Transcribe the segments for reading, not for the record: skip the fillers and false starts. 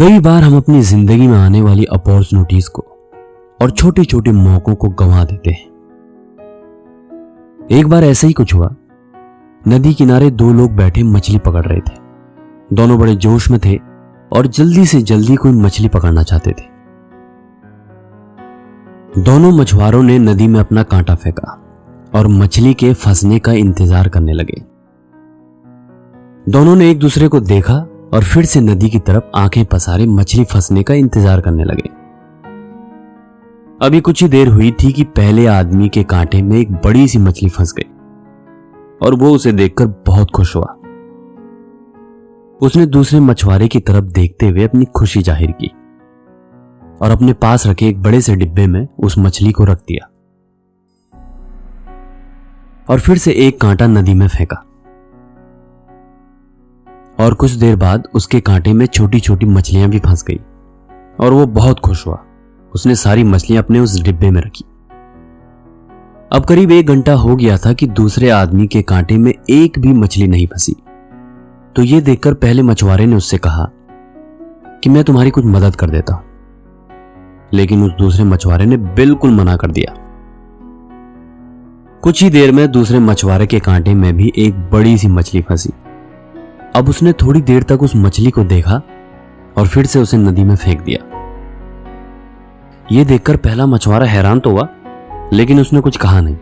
कई बार हम अपनी जिंदगी में आने वाली अपॉर्चुनिटीज को और छोटे छोटे मौकों को गंवा देते हैं। एक बार ऐसा ही कुछ हुआ। नदी किनारे दो लोग बैठे मछली पकड़ रहे थे। दोनों बड़े जोश में थे और जल्दी से जल्दी कोई मछली पकड़ना चाहते थे। दोनों मछुआरों ने नदी में अपना कांटा फेंका और मछली के फंसने का इंतजार करने लगे। दोनों ने एक दूसरे को देखा और फिर से नदी की तरफ आंखें पसारे मछली फंसने का इंतजार करने लगे। अभी कुछ ही देर हुई थी कि पहले आदमी के कांटे में एक बड़ी सी मछली फंस गई और वो उसे देखकर बहुत खुश हुआ। उसने दूसरे मछुआरे की तरफ देखते हुए अपनी खुशी जाहिर की और अपने पास रखे एक बड़े से डिब्बे में उस मछली को रख दिया और फिर से एक कांटा नदी में फेंका। और कुछ देर बाद उसके कांटे में छोटी छोटी मछलियां भी फंस गई और वो बहुत खुश हुआ। उसने सारी मछलियां अपने उस डिब्बे में रखी। अब करीब 1 घंटा हो गया था कि दूसरे आदमी के कांटे में एक भी मछली नहीं फंसी। तो ये देखकर पहले मछुआरे ने उससे कहा कि मैं तुम्हारी कुछ मदद कर देता हूं, लेकिन उस दूसरे मछुआरे ने बिल्कुल मना कर दिया। कुछ ही देर में दूसरे मछुआरे के कांटे में भी एक बड़ी सी मछली फंसी। अब उसने थोड़ी देर तक उस मछली को देखा और फिर से उसे नदी में फेंक दिया। यह देखकर पहला मछुआरा हैरान तो हुआ, लेकिन उसने कुछ कहा नहीं।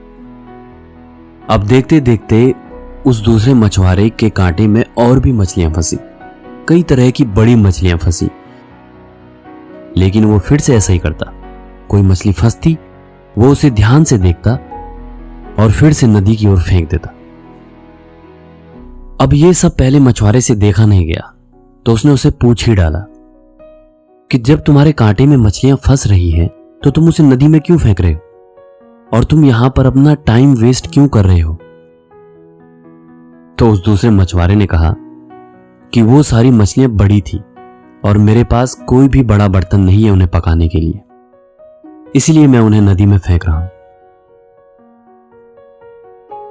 अब देखते देखते उस दूसरे मछुआरे के कांटे में और भी मछलियां फंसी। कई तरह की बड़ी मछलियां फंसी, लेकिन वो फिर से ऐसा ही करता। कोई मछली फंसती, वो उसे ध्यान से देखता और फिर से नदी की ओर फेंक देता। अब ये सब पहले मछुआरे से देखा नहीं गया, तो उसने उसे पूछ ही डाला कि जब तुम्हारे कांटे में मछलियां फंस रही हैं, तो तुम उसे नदी में क्यों फेंक रहे हो और तुम यहां पर अपना टाइम वेस्ट क्यों कर रहे हो? तो उस दूसरे मछुआरे ने कहा कि वो सारी मछलियां बड़ी थी और मेरे पास कोई भी बड़ा बर्तन नहीं है उन्हें पकाने के लिए, इसलिए मैं उन्हें नदी में फेंक रहा हूं।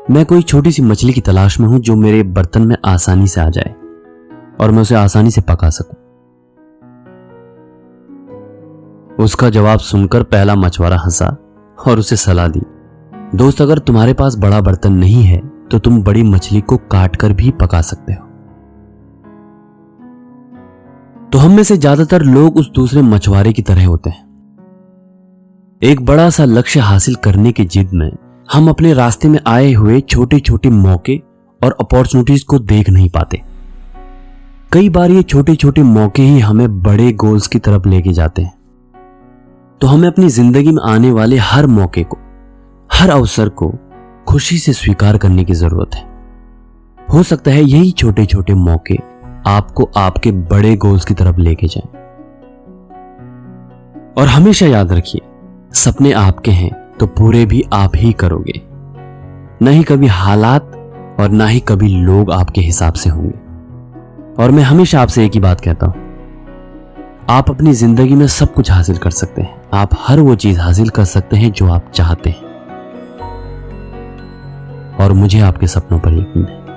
मैं कोई छोटी सी मछली की तलाश में हूं जो मेरे बर्तन में आसानी से आ जाए और मैं उसे आसानी से पका सकूं। उसका जवाब सुनकर पहला मछुआरा हंसा और उसे सलाह दी, दोस्त, अगर तुम्हारे पास बड़ा बर्तन नहीं है तो तुम बड़ी मछली को काट कर भी पका सकते हो। तो हम में से ज्यादातर लोग उस दूसरे मछुआरे की तरह होते हैं। एक बड़ा सा लक्ष्य हासिल करने की जिद में हम अपने रास्ते में आए हुए छोटे छोटे मौके और अपॉर्चुनिटीज को देख नहीं पाते। कई बार ये छोटे छोटे मौके ही हमें बड़े गोल्स की तरफ लेके जाते हैं। तो हमें अपनी जिंदगी में आने वाले हर मौके को, हर अवसर को खुशी से स्वीकार करने की जरूरत है। हो सकता है यही छोटे छोटे मौके आपको आपके बड़े गोल्स की तरफ लेके जाएं। और हमेशा याद रखिए, सपने आपके हैं तो पूरे भी आप ही करोगे, नहीं कभी हालात और ना ही कभी लोग आपके हिसाब से होंगे। और मैं हमेशा आपसे एक ही बात कहता हूं, आप अपनी जिंदगी में सब कुछ हासिल कर सकते हैं। आप हर वो चीज हासिल कर सकते हैं जो आप चाहते हैं, और मुझे आपके सपनों पर यकीन है।